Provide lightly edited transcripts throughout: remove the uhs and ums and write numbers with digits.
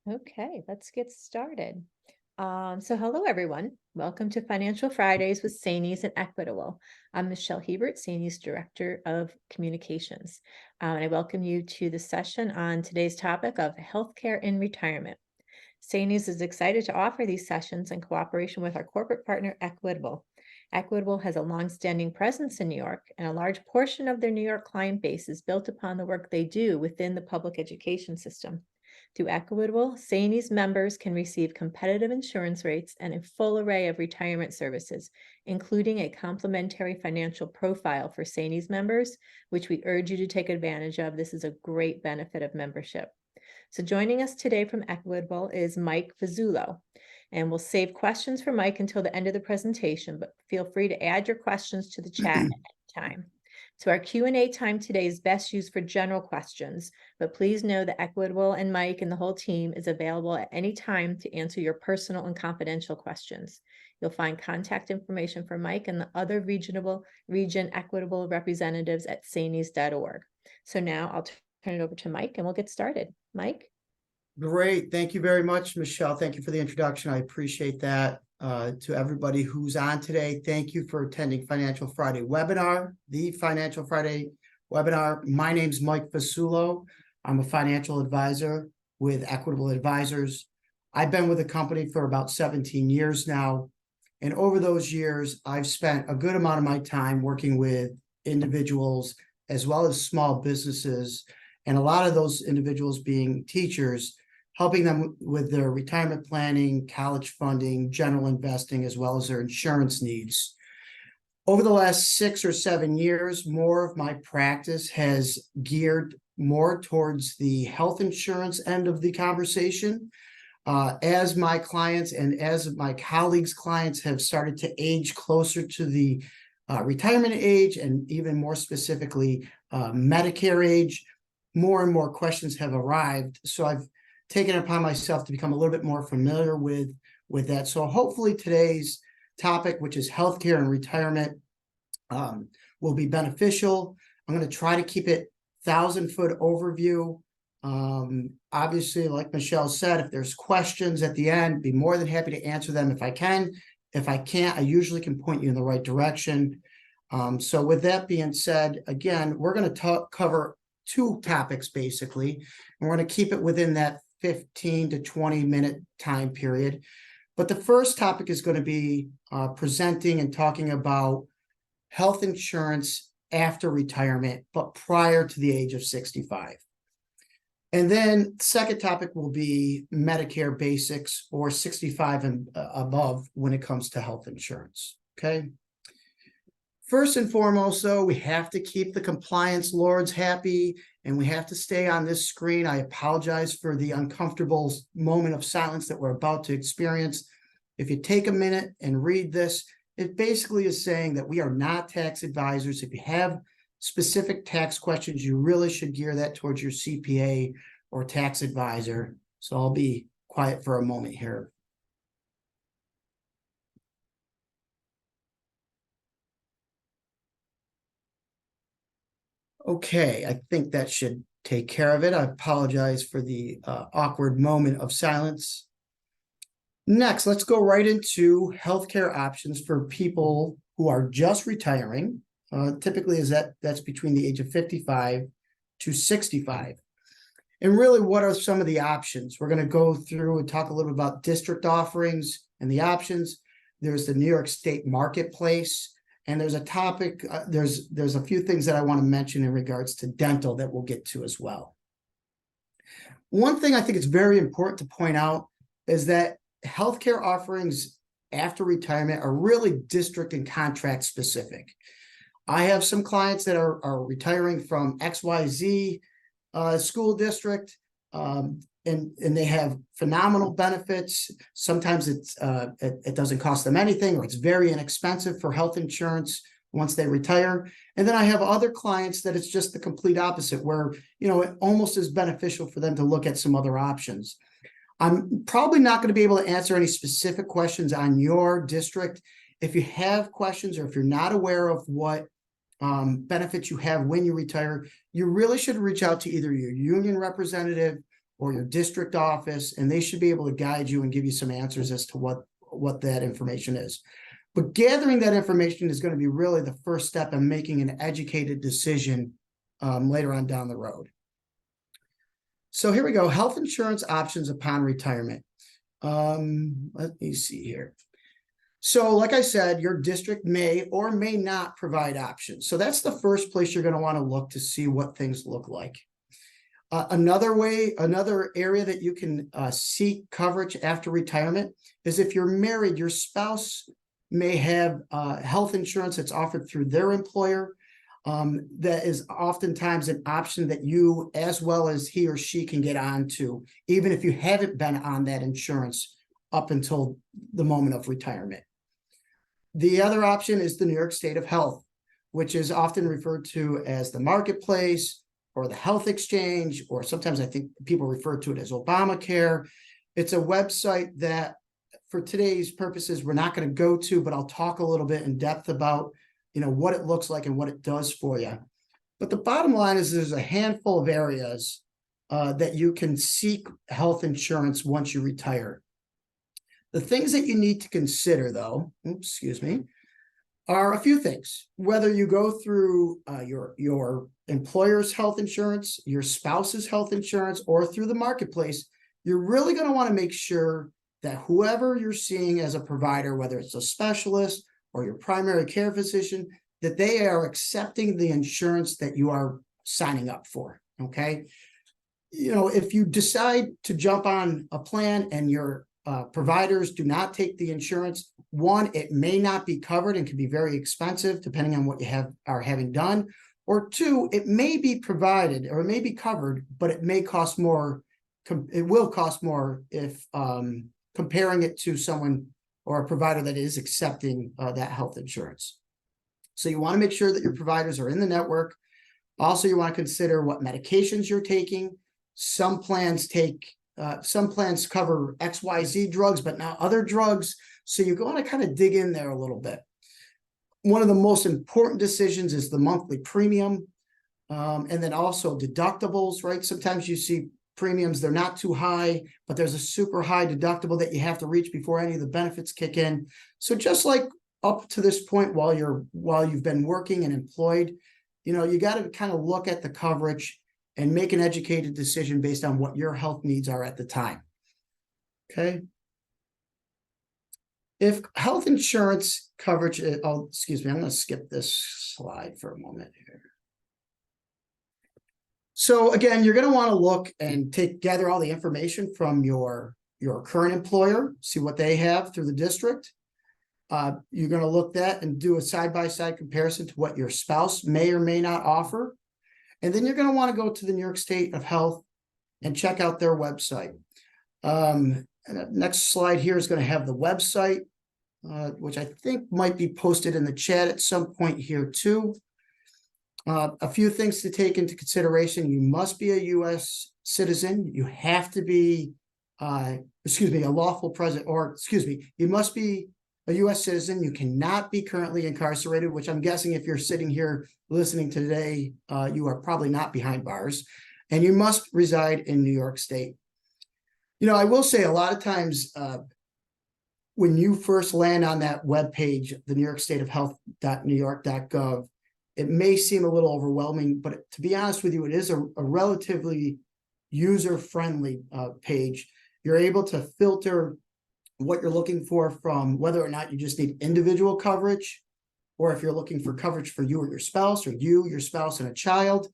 Okay, let's get started. So hello, everyone. Welcome to Financial Fridays with Sainies and Equitable. I'm Michelle Hebert, Sainies Director of Communications. And I welcome you to the session on today's topic of healthcare in retirement. Sainies is excited to offer these sessions in cooperation with our corporate partner, Equitable. Equitable has a longstanding presence in New York, and a large portion of their New York client base is built upon the work they do within the public education system. Through Equitable, Sainies members can receive competitive insurance rates and a full array of retirement services, including a complimentary financial profile for Sainies members, which we urge you to take advantage of. This is a great benefit of membership. So joining us today from Equitable is Mike Vizzulo. And we'll save questions for Mike until the end of the presentation, but feel free to add your questions to the chat at any time. So our Q&A time today is best used for general questions, but please know that Equitable and Mike and the whole team is available at any time to answer your personal and confidential questions. You'll find contact information for Mike and the other region Equitable representatives at sainies.org. So now I'll turn it over to Mike and we'll get started. Mike? Great. Thank you very much, Michelle. Thank you for the introduction. I appreciate that. To everybody who's on today, thank you for attending Financial Friday webinar, the Financial Friday webinar. My name's Mike Vizzulo. I'm a financial advisor with Equitable Advisors. I've been with the company for about 17 years now. And over those years, I've spent a good amount of my time working with individuals as well as small businesses, and a lot of those individuals being teachers, helping them with their retirement planning, college funding, general investing, as well as their insurance needs. Over the last 6 or 7 years, more of my practice has geared more towards the health insurance end of the conversation. As my clients and as my colleagues' clients have started to age closer to the retirement age, and even more specifically, Medicare age, more and more questions have arrived. So I've taken it upon myself to become a little bit more familiar with that. So hopefully today's topic, which is healthcare and retirement, will be beneficial. I'm going to try to keep it 1,000-foot overview. Obviously, like Michelle said, if there's questions at the end, be more than happy to answer them if I can. If I can't, I usually can point you in the right direction. So with that being said, again, we're going to cover 2 topics basically, and we're going to keep it within that 15 to 20 minute time period. But the first topic is going to be presenting and talking about health insurance after retirement, but prior to the age of 65. And then the second topic will be Medicare basics, or 65 and above when it comes to health insurance. Okay. First and foremost, though, we have to keep the compliance lords happy, and we have to stay on this screen. I apologize for the uncomfortable moment of silence that we're about to experience. If you take a minute and read this, it basically is saying that we are not tax advisors. If you have specific tax questions, you really should gear that towards your CPA or tax advisor. So I'll be quiet for a moment here. Okay, I think that should take care of it. I apologize for the awkward moment of silence. Next, let's go right into healthcare options for people who are just retiring. Typically, that's between the age of 55 to 65. And really, what are some of the options? We're going to go through and talk a little bit about district offerings and the options. There's the New York State Marketplace. And there's a topic, there's a few things that I want to mention in regards to dental that we'll get to as well. One thing I think it's very important to point out is that healthcare offerings after retirement are really district and contract specific. I have some clients that are retiring from XYZ school district. and they have phenomenal benefits. Sometimes it doesn't cost them anything, or it's very inexpensive for health insurance once they retire. And then I have other clients that it's just the complete opposite, where, it almost is beneficial for them to look at some other options. I'm probably not going to be able to answer any specific questions on your district. If you have questions, or if you're not aware of what benefits you have when you retire, you really should reach out to either your union representative or your district office, and they should be able to guide you and give you some answers as to what that information is. But gathering that information is going to be really the first step in making an educated decision later on down the road. So here we go. Health insurance options upon retirement. Let me see here. So like I said, your district may or may not provide options. So that's the first place you're going to want to look to see what things look like. Another area that you can seek coverage after retirement is if you're married, your spouse may have health insurance that's offered through their employer. That is oftentimes an option that you, as well as he or she, can get onto, even if you haven't been on that insurance up until the moment of retirement. The other option is the New York State of Health, which is often referred to as the Marketplace or the Health Exchange, or sometimes I think people refer to it as Obamacare. It's a website that, for today's purposes, we're not going to go to, but I'll talk a little bit in depth about what it looks like and what it does for you. But the bottom line is there's a handful of areas that you can seek health insurance once you retire. The things that you need to consider, though, are a few things. Whether you go through your employer's health insurance, your spouse's health insurance, or through the Marketplace, you're really going to want to make sure that whoever you're seeing as a provider, whether it's a specialist or your primary care physician, that they are accepting the insurance that you are signing up for, okay? If you decide to jump on a plan and your providers do not take the insurance, one, it may not be covered and can be very expensive depending on what you are having done, or two, it may be provided or it may be covered, but it may cost more. It will cost more if comparing it to someone or a provider that is accepting that health insurance. So you want to make sure that your providers are in the network. Also, you want to consider what medications you're taking. Some plans cover XYZ drugs, but not other drugs. So you're going to kind of dig in there a little bit. One of the most important decisions is the monthly premium. And then also deductibles, right? Sometimes you see premiums, they're not too high, but there's a super high deductible that you have to reach before any of the benefits kick in. So just like up to this point, while you've been working and employed, you got to kind of look at the coverage and make an educated decision based on what your health needs are at the time. Okay. If health insurance coverage, I'm going to skip this slide for a moment here. So again, you're going to want to look and gather all the information from your current employer, see what they have through the district. You're going to look at and do a side-by-side comparison to what your spouse may or may not offer. And then you're going to want to go to the New York State of Health and check out their website. And the next slide here is going to have the website, which I think might be posted in the chat at some point here too. A few things to take into consideration. You must be a U.S. citizen. You have to be, a lawful president, you must be a U.S. citizen. You cannot be currently incarcerated, which I'm guessing if you're sitting here listening today, you are probably not behind bars. And you must reside in New York State. I will say a lot of times when you first land on that webpage, the New York State of Health.newyork.gov, it may seem a little overwhelming, but to be honest with you, it is a relatively user-friendly page. You're able to filter what you're looking for from whether or not you just need individual coverage, or if you're looking for coverage for you or your spouse, or you, your spouse, and a child.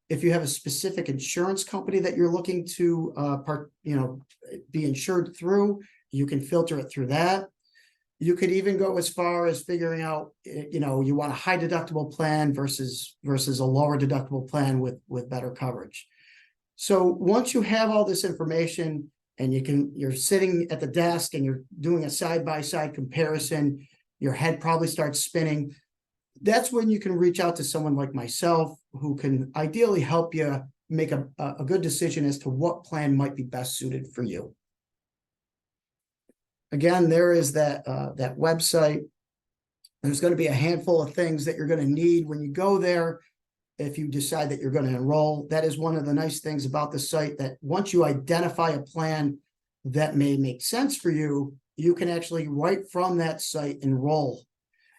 If you have a specific insurance company that you're looking to be insured through, you can filter it through that. You could even go as far as figuring out, you want a high deductible plan versus a lower deductible plan with better coverage. So once you have all this information and you're sitting at the desk and you're doing a side-by-side comparison, your head probably starts spinning. That's when you can reach out to someone like myself who can ideally help you make a good decision as to what plan might be best suited for you. Again, there is that website. There's going to be a handful of things that you're going to need when you go there. If you decide that you're going to enroll, that is one of the nice things about the site, that once you identify a plan that may make sense for you, you can actually right from that site enroll.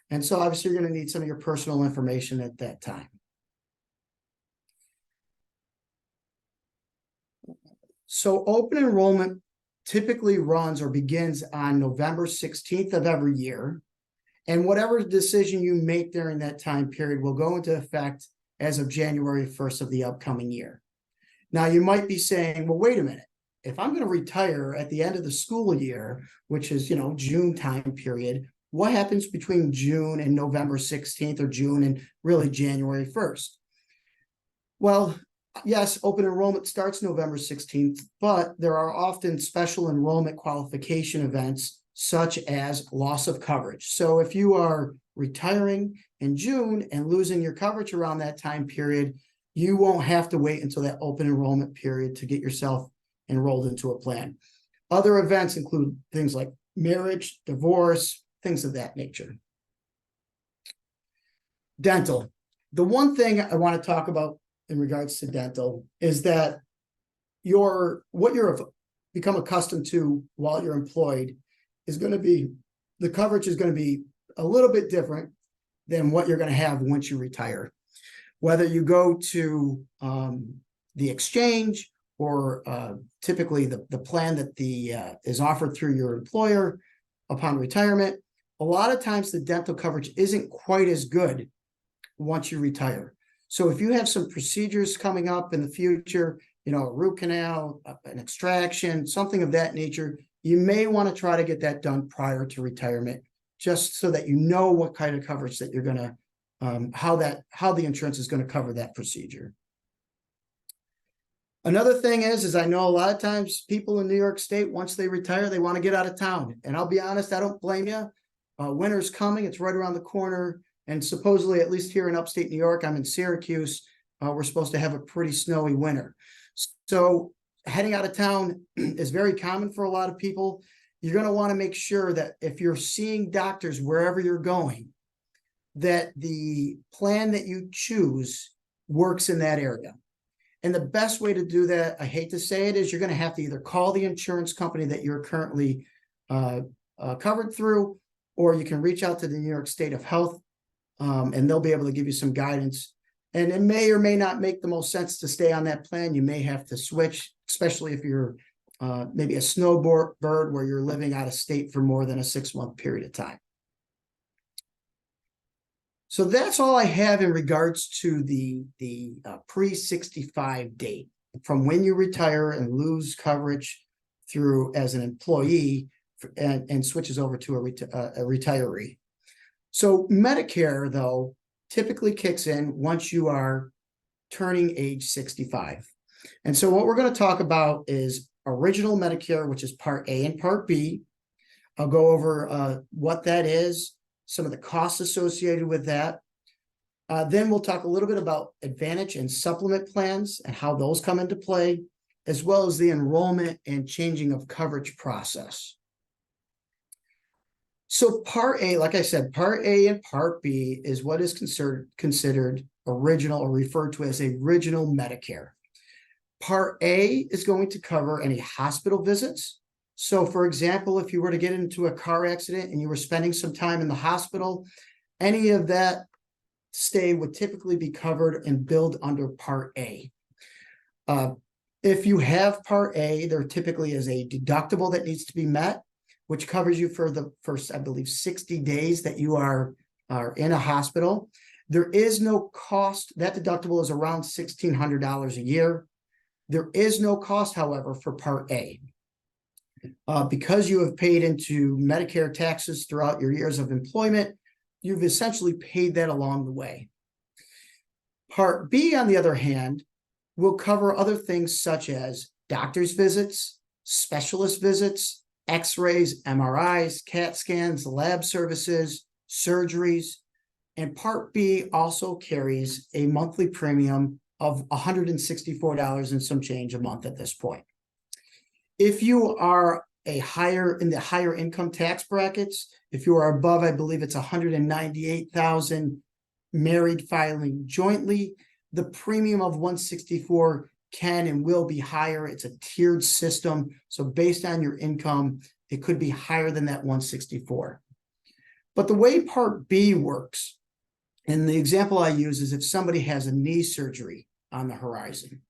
And so obviously you're going to need some of your personal information at that time. So open enrollment typically runs or begins on November 16th of every year. And whatever decision you make during that time period will go into effect as of January 1st of the upcoming year. Now, you might be saying, well, wait a minute. If I'm going to retire at the end of the school year, which is, June time period, what happens between June and November 16th, or June and really January 1st? Well, yes, open enrollment starts November 16th, but there are often special enrollment qualification events such as loss of coverage. So if you are retiring in June and losing your coverage around that time period, you won't have to wait until that open enrollment period to get yourself enrolled into a plan. Other events include things like marriage, divorce, things of that nature. Dental. The one thing I want to talk about in regards to dental is that what you're become accustomed to while you're employed is going to be, the coverage is going to be a little bit different than what you're going to have once you retire. Whether you go to the exchange or typically the plan that is offered through your employer upon retirement, a lot of times the dental coverage isn't quite as good once you retire. So if you have some procedures coming up in the future, a root canal, an extraction, something of that nature, you may want to try to get that done prior to retirement, just so that you know what kind of coverage that you're going to, how the insurance is going to cover that procedure. Another thing is I know a lot of times people in New York State, once they retire, they want to get out of town. And I'll be honest, I don't blame you. Winter's coming, it's right around the corner. And supposedly, at least here in upstate New York, I'm in Syracuse, we're supposed to have a pretty snowy winter. So heading out of town is very common for a lot of people. You're going to want to make sure that if you're seeing doctors wherever you're going, that the plan that you choose works in that area. And the best way to do that, I hate to say it, is you're going to have to either call the insurance company that you're currently covered through, or you can reach out to the New York State of Health, and they'll be able to give you some guidance. And it may or may not make the most sense to stay on that plan. You may have to switch, especially if you're maybe a snowbird where you're living out of state for more than a 6-month period of time. So that's all I have in regards to the pre-65 date, from when you retire and lose coverage through as an employee and switches over to a retiree. So Medicare, though, typically kicks in once you are turning age 65. And so what we're going to talk about is original Medicare, which is Part A and Part B. I'll go over what that is, some of the costs associated with that. Then we'll talk a little bit about Advantage and Supplement plans and how those come into play, as well as the enrollment and changing of coverage process. So Part A, like I said, Part A and Part B is what is considered original, or referred to as original Medicare. Part A is going to cover any hospital visits. So for example, if you were to get into a car accident and you were spending some time in the hospital, any of that stay would typically be covered and billed under Part A. If you have Part A, there typically is a deductible that needs to be met, which covers you for the first, I believe, 60 days that you are in a hospital. There is no cost. That deductible is around $1,600 a year. There is no cost, however, for Part A. Because you have paid into Medicare taxes throughout your years of employment, you've essentially paid that along the way. Part B, on the other hand, will cover other things such as doctor's visits, specialist visits, x-rays, MRIs, CAT scans, lab services, surgeries, and Part B also carries a monthly premium of $164 and some change a month at this point. If you are in the higher income tax brackets, if you are above, I believe it's 198,000 married filing jointly, the premium of 164 can and will be higher. It's a tiered system. So based on your income, it could be higher than that 164. But the way Part B works, and the example I use is if somebody has a knee surgery on the horizon.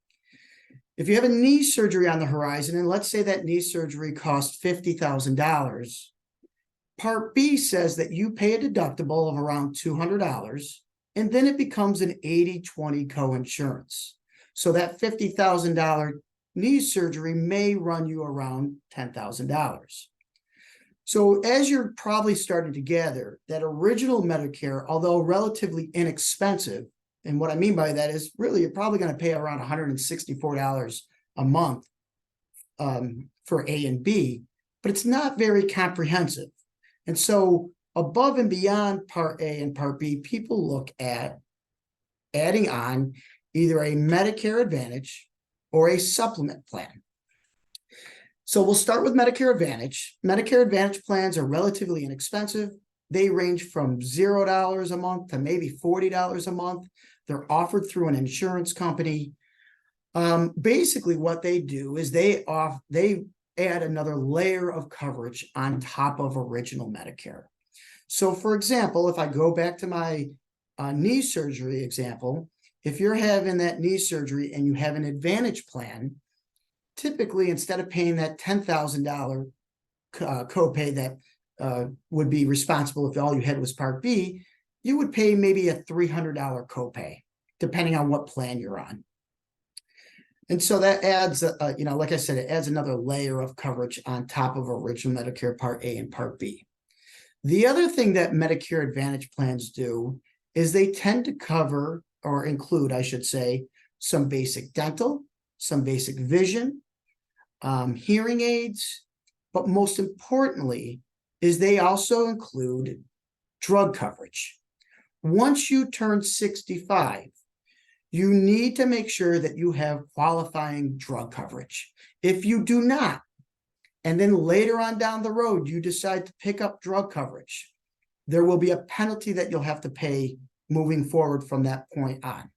If you have a knee surgery on the horizon, and let's say that knee surgery costs $50,000, Part B says that you pay a deductible of around $200, and then it becomes an 80-20 coinsurance. So that $50,000 knee surgery may run you around $10,000. So as you're probably starting to gather, that original Medicare, although relatively inexpensive, and what I mean by that is really you're probably going to pay around $164 a month for A and B, but it's not very comprehensive. And so above and beyond Part A and Part B, people look at adding on either a Medicare Advantage or a supplement plan. So we'll start with Medicare Advantage. Medicare Advantage plans are relatively inexpensive. They range from $0 a month to maybe $40 a month. They're offered through an insurance company. Basically, what they do is they add another layer of coverage on top of original Medicare. So, for example, if I go back to my knee surgery example, if you're having that knee surgery and you have an Advantage plan, typically, instead of paying that $10,000 copay that would be responsible if all you had was Part B, you would pay maybe a $300 copay, depending on what plan you're on. And so that adds, like I said, it adds another layer of coverage on top of original Medicare Part A and Part B. The other thing that Medicare Advantage plans do is they tend to cover or include, I should say, some basic dental, some basic vision, hearing aids, but most importantly is they also include drug coverage. Once you turn 65, you need to make sure that you have qualifying drug coverage. If you do not, and then later on down the road, you decide to pick up drug coverage, there will be a penalty that you'll have to pay moving forward from that point on.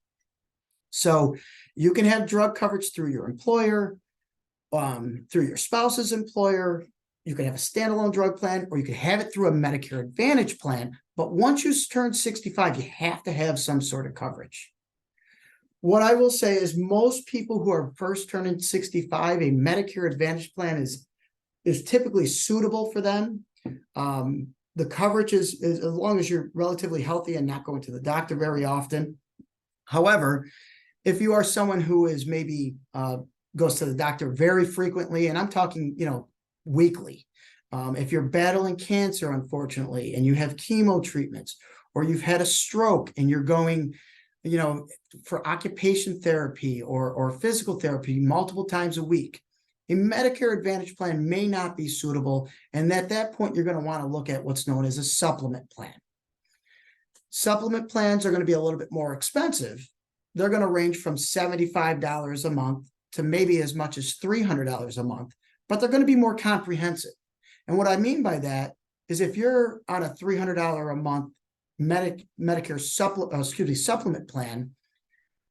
So you can have drug coverage through your employer, through your spouse's employer. You can have a standalone drug plan, or you can have it through a Medicare Advantage plan. But once you turn 65, you have to have some sort of coverage. What I will say is most people who are first turning 65, a Medicare Advantage plan is typically suitable for them. The coverage is as long as you're relatively healthy and not going to the doctor very often. However, if you are someone who is maybe goes to the doctor very frequently, and I'm talking, weekly, if you're battling cancer, unfortunately, and you have chemo treatments, or you've had a stroke and you're going, for occupation therapy or physical therapy multiple times a week, a Medicare Advantage plan may not be suitable. And at that point, you're going to want to look at what's known as a supplement plan. Supplement plans are going to be a little bit more expensive. They're going to range from $75 a month to maybe as much as $300 a month, but they're going to be more comprehensive. And what I mean by that is if you're on a $300 a month Medicare supplement plan,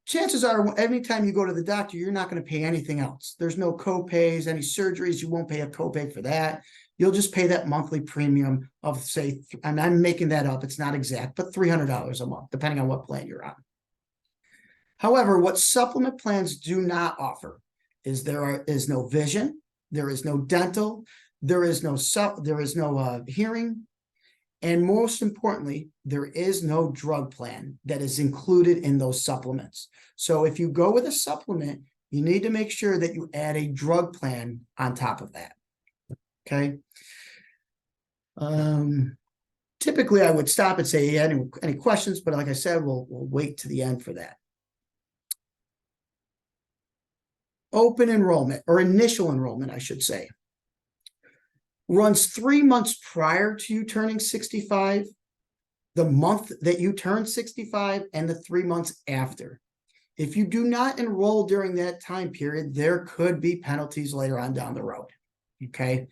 chances are anytime you go to the doctor, you're not going to pay anything else. There's no co-pays, any surgeries, you won't pay a copay for that. You'll just pay that monthly premium of, say, and I'm making that up, it's not exact, but $300 a month, depending on what plan you're on. However, what supplement plans do not offer is there is no vision, there is no dental, there is no hearing, and most importantly, there is no drug plan that is included in those supplements. So if you go with a supplement, you need to make sure that you add a drug plan on top of that. Okay. Typically, I would stop and say, any questions, but like I said, we'll wait to the end for that. open enrollment, or initial enrollment, I should say, runs 3 months prior to you turning 65, the month that you turn 65, and the 3 months after. If you do not enroll during that time period, there could be penalties later on down the road. Okay.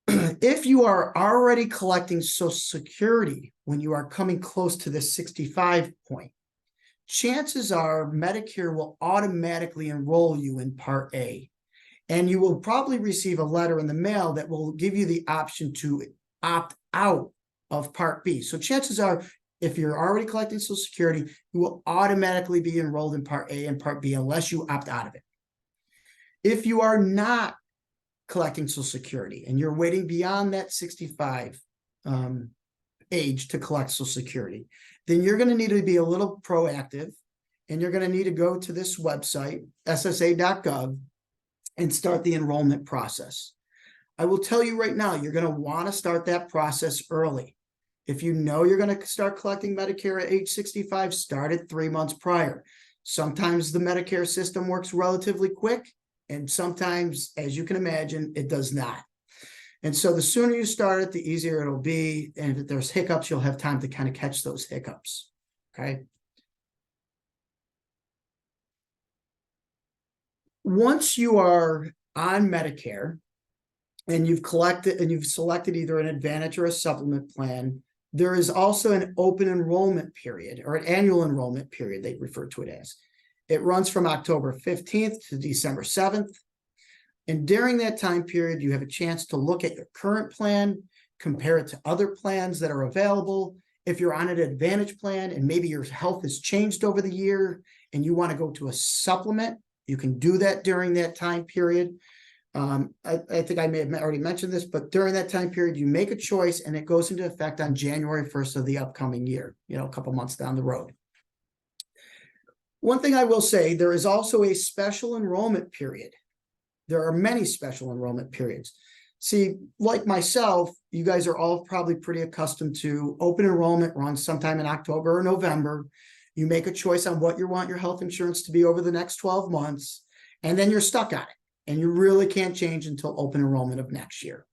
If you are already collecting Social Security when you are coming close to the 65 point, chances are Medicare will automatically enroll you in Part A. And you will probably receive a letter in the mail that will give you the option to opt out of Part B. So chances are, if you're already collecting Social Security, you will automatically be enrolled in Part A and Part B unless you opt out of it. If you are not collecting Social Security and you're waiting beyond that 65 age to collect Social Security, then you're going to need to be a little proactive, and you're going to need to go to this website, ssa.gov, and start the enrollment process. I will tell you right now, you're going to want to start that process early. If you know you're going to start collecting Medicare at age 65, start it 3 months prior. Sometimes the Medicare system works relatively quick, and sometimes, as you can imagine, it does not. And so the sooner you start it, the easier it'll be. And if there's hiccups, you'll have time to kind of catch those hiccups. Okay. Once you are on Medicare and you've collected and you've selected either an Advantage or a supplement plan, there is also an open enrollment period, or an annual enrollment period, they refer to it as. It runs from October 15th to December 7th. And during that time period, you have a chance to look at your current plan, compare it to other plans that are available. If you're on an Advantage plan and maybe your health has changed over the year and you want to go to a supplement, you can do that during that time period. I think I may have already mentioned this, but during that time period, you make a choice and it goes into effect on January 1st of the upcoming year, a couple months down the road. One thing I will say, there is also a special enrollment period. There are many special enrollment periods. See, like myself, you guys are all probably pretty accustomed to open enrollment runs sometime in October or November. You make a choice on what you want your health insurance to be over the next 12 months, and then you're stuck on it. And you really can't change until open enrollment of next year.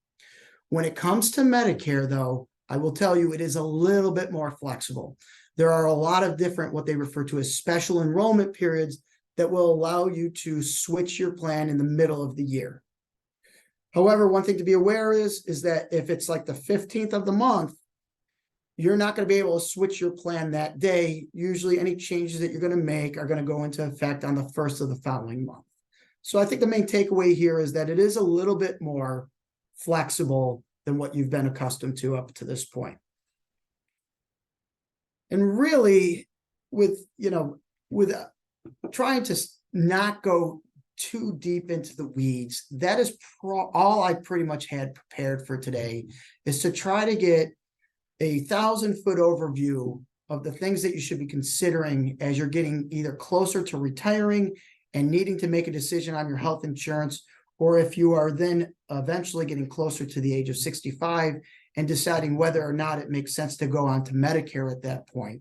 When it comes to Medicare, though, I will tell you it is a little bit more flexible. There are a lot of different, what they refer to as special enrollment periods, that will allow you to switch your plan in the middle of the year. However, one thing to be aware is that if it's like the 15th of the month, you're not going to be able to switch your plan that day. Usually any changes that you're going to make are going to go into effect on the 1st of the following month. So I think the main takeaway here is that it is a little bit more flexible than what you've been accustomed to up to this point. And really, with trying to not go too deep into the weeds, that is all I pretty much had prepared for today, is to try to get a 1,000-foot overview of the things that you should be considering as you're getting either closer to retiring and needing to make a decision on your health insurance, or if you are then eventually getting closer to the age of 65 and deciding whether or not it makes sense to go on to Medicare at that point.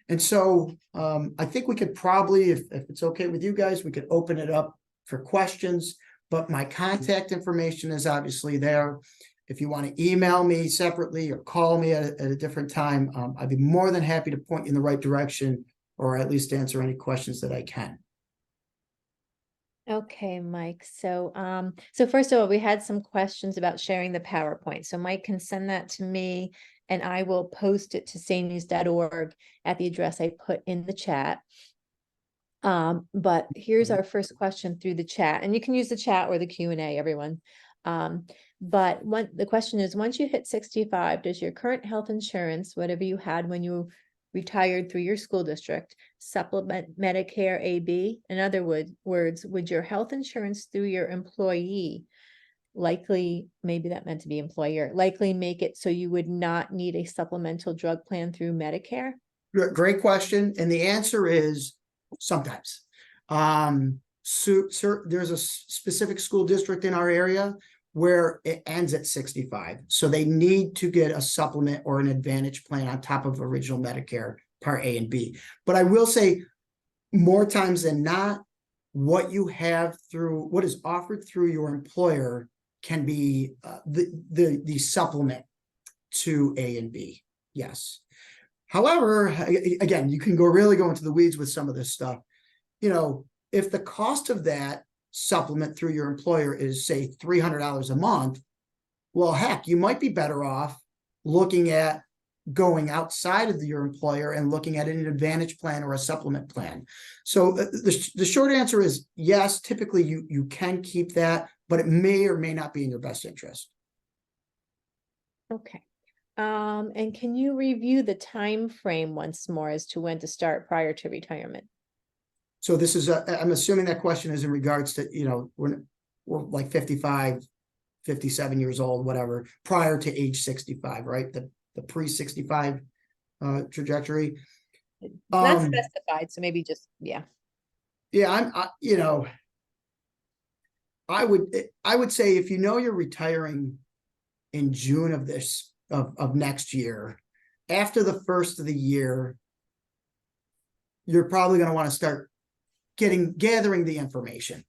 And so I think we could probably, if it's okay with you guys, we could open it up for questions, but my contact information is obviously there. If you want to email me separately or call me at a different time, I'd be more than happy to point you in the right direction, or at least answer any questions that I can. Okay, Mike. So first of all, we had some questions about sharing the PowerPoint. So Mike can send that to me and I will post it to sanews.org at the address I put in the chat. But here's our first question through the chat, and you can use the chat or the Q&A, everyone. But the question is, once you hit 65, does your current health insurance, whatever you had when you retired through your school district, supplement Medicare AB? In other words, would your health insurance through your employee likely, maybe that meant to be employer, likely make it so you would not need a supplemental drug plan through Medicare? Great question. And the answer is sometimes. There's a specific school district in our area where it ends at 65. So they need to get a supplement or an Advantage plan on top of original Medicare Part A and B. But I will say, more times than not, what you have through what is offered through your employer can be the supplement to A and B. Yes. However, again, you can really go into the weeds with some of this stuff. If the cost of that supplement through your employer is, say, $300 a month, well, heck, you might be better off looking at going outside of your employer and looking at an advantage plan or a supplement plan. So the short answer is yes, typically you can keep that, but it may or may not be in your best interest. Okay. And can you review the time frame once more as to when to start prior to retirement? So this is, I'm assuming that question is in regards to, we're like 55, 57 years old, whatever, prior to age 65, right? The pre-65 trajectory. Not specified, so maybe just, yeah. Yeah, I would say if you're retiring in June of next year, after the first of the year, you're probably going to want to start gathering the information,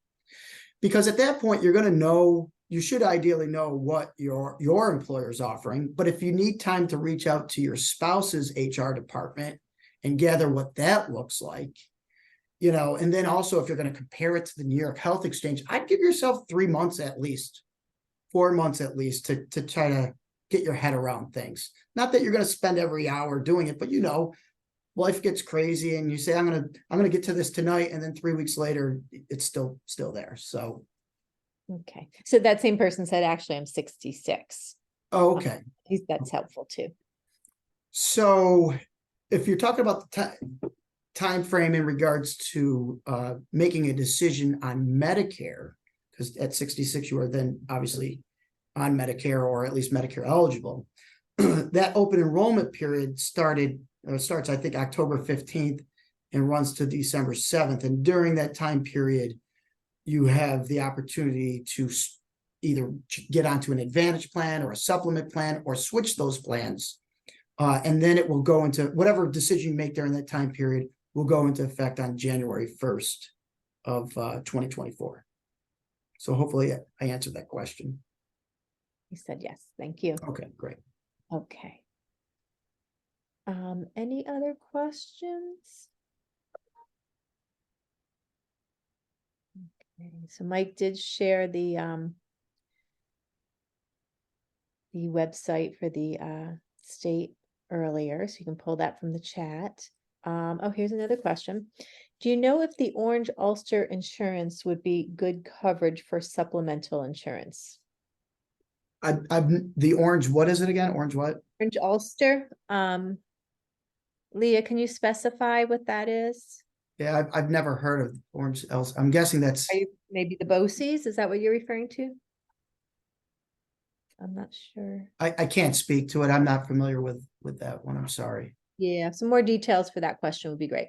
because at that point you're going to know, you should ideally know what your employer is offering. But if you need time to reach out to your spouse's HR department and gather what that looks like, and then also if you're going to compare it to the New York Health Exchange, I'd give yourself 3 months at least, 4 months at least to try to get your head around things. Not that you're going to spend every hour doing it, but life gets crazy and you say, I'm going to get to this tonight. And then 3 weeks later, it's still there. So. Okay. So that same person said, actually, I'm 66. Oh, okay. That's helpful too. So if you're talking about the time frame in regards to making a decision on Medicare, because at 66, you are then obviously on Medicare or at least Medicare eligible, that open enrollment period starts, I think, October 15th and runs to December 7th. And during that time period, you have the opportunity to either get onto an advantage plan or a supplement plan or switch those plans. And then it will go into whatever decision you make during that time period will go into effect on January 1st of 2024. So hopefully I answered that question. You said yes. Thank you. Okay, great. Okay. Any other questions? Okay, so Mike did share the website for the state earlier, so you can pull that from the chat. Oh, here's another question. Do you know if the Orange Ulster insurance would be good coverage for supplemental insurance? The orange, what is it again? Orange what? Orange Ulster. Leah, can you specify what that is? Yeah, I've never heard of Orange else. I'm guessing that's maybe the BOCES. Is that what you're referring to? I'm not sure. I can't speak to it. I'm not familiar with that one. I'm sorry. Yeah, some more details for that question would be great.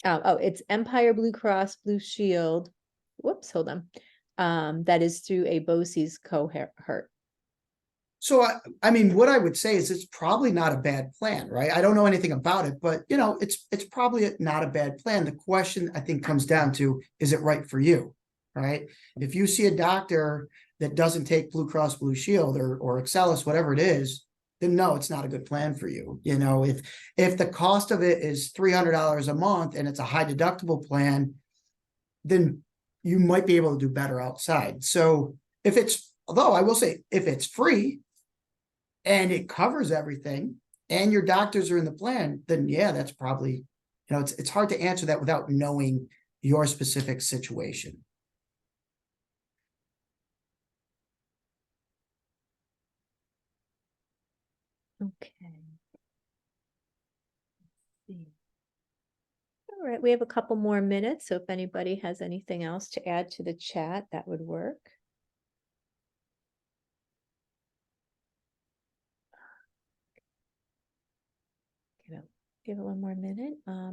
Oh, it's Empire Blue Cross Blue Shield. Whoops, hold on. That is through a BOCES cohort. So I mean, what I would say is it's probably not a bad plan, right? I don't know anything about it, but it's probably not a bad plan. The question I think comes down to, is it right for you, right? If you see a doctor that doesn't take Blue Cross Blue Shield or Excelis, whatever it is, then no, it's not a good plan for you. If the cost of it is $300 a month and it's a high deductible plan, then you might be able to do better outside. So although I will say, if it's free and it covers everything and your doctors are in the plan, then yeah, that's probably, it's hard to answer that without knowing your specific situation. Okay. Let's see. All right, we have a couple more minutes, so if anybody has anything else to add to the chat, that would work. Give it one more minute. I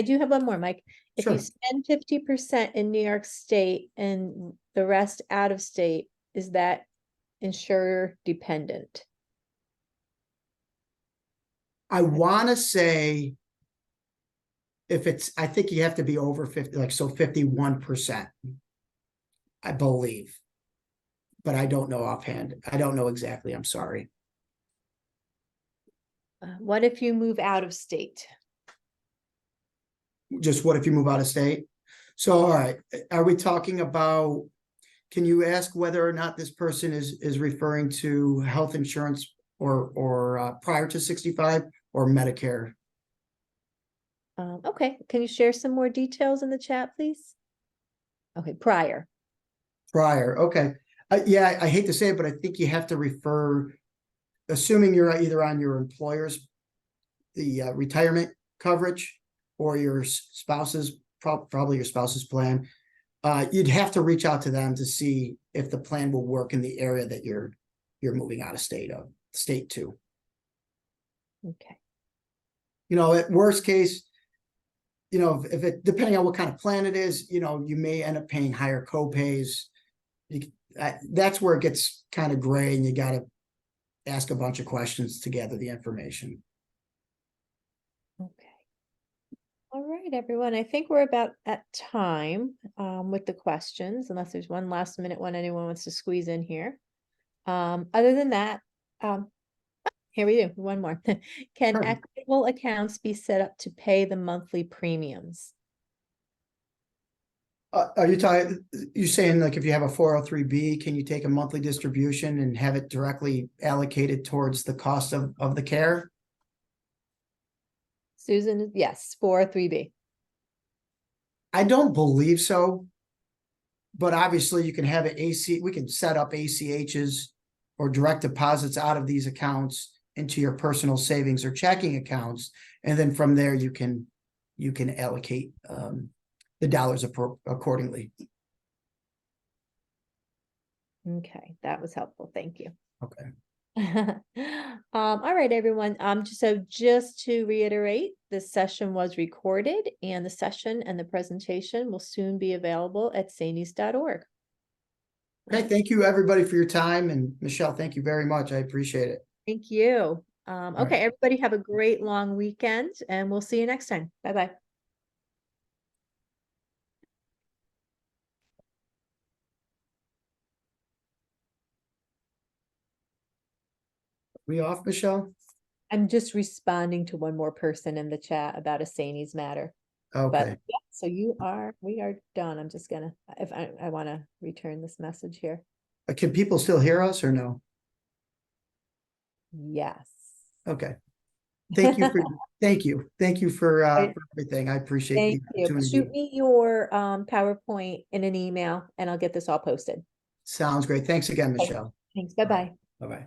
do have one more, Mike. If you spend 50% in New York State and the rest out of state, is that insurer dependent? I want to say if it's, I think you have to be over 50, like, so 51%, I believe. But I don't know offhand. I don't know exactly. I'm sorry. What if you move out of state? Just what if you move out of state? So, all right, are we talking about, can you ask whether or not this person is referring to health insurance or prior to 65 or Medicare? Okay, can you share some more details in the chat, please? Okay, prior. Prior, okay. Yeah, I hate to say it, but I think you have to refer, assuming you're either on your employer's, the retirement coverage, or your spouse's, probably your spouse's plan. You'd have to reach out to them to see if the plan will work in the area that you're moving out of state to. Okay. You know, at worst case, you know, if it, depending on what kind of plan it is, you know, you may end up paying higher co-pays. That's where it gets kind of gray, and you got to ask a bunch of questions to gather the information. Okay. All right, everyone. I think we're about at time with the questions, unless there's one last minute one anyone wants to squeeze in here. Other than that, here we do one more. Can Sure. equitable accounts be set up to pay the monthly premiums? Are you talking, you saying like if you have a 403B, can you take a monthly distribution and have it directly allocated towards the cost of the care? Susan, yes, 403B. I don't believe so. But obviously you can have an we can set up ACHs or direct deposits out of these accounts into your personal savings or checking accounts. And then from there, you can allocate the dollars accordingly. Okay, that was helpful. Thank you. Okay. All right, everyone. Just to reiterate, this session was recorded, and the session and the presentation will soon be available at saneys.org. Okay, thank you everybody for your time, and Michelle, thank you very much. I appreciate it. Thank you. All Okay, right. everybody have a great long weekend, and we'll see you next time. Bye-bye. We off, Michelle? I'm just responding to one more person in the chat about a Saneys matter. But Okay. yeah, so we are done. I'm just gonna, if I want to return this message here. Can people still hear us or no? Yes. Okay. Thank you for for everything. I appreciate the Thank you. opportunity. Shoot me your PowerPoint in an email and I'll get this all posted. Sounds great. Thanks again, Okay. Michelle. Thanks. Bye-bye. Bye-bye.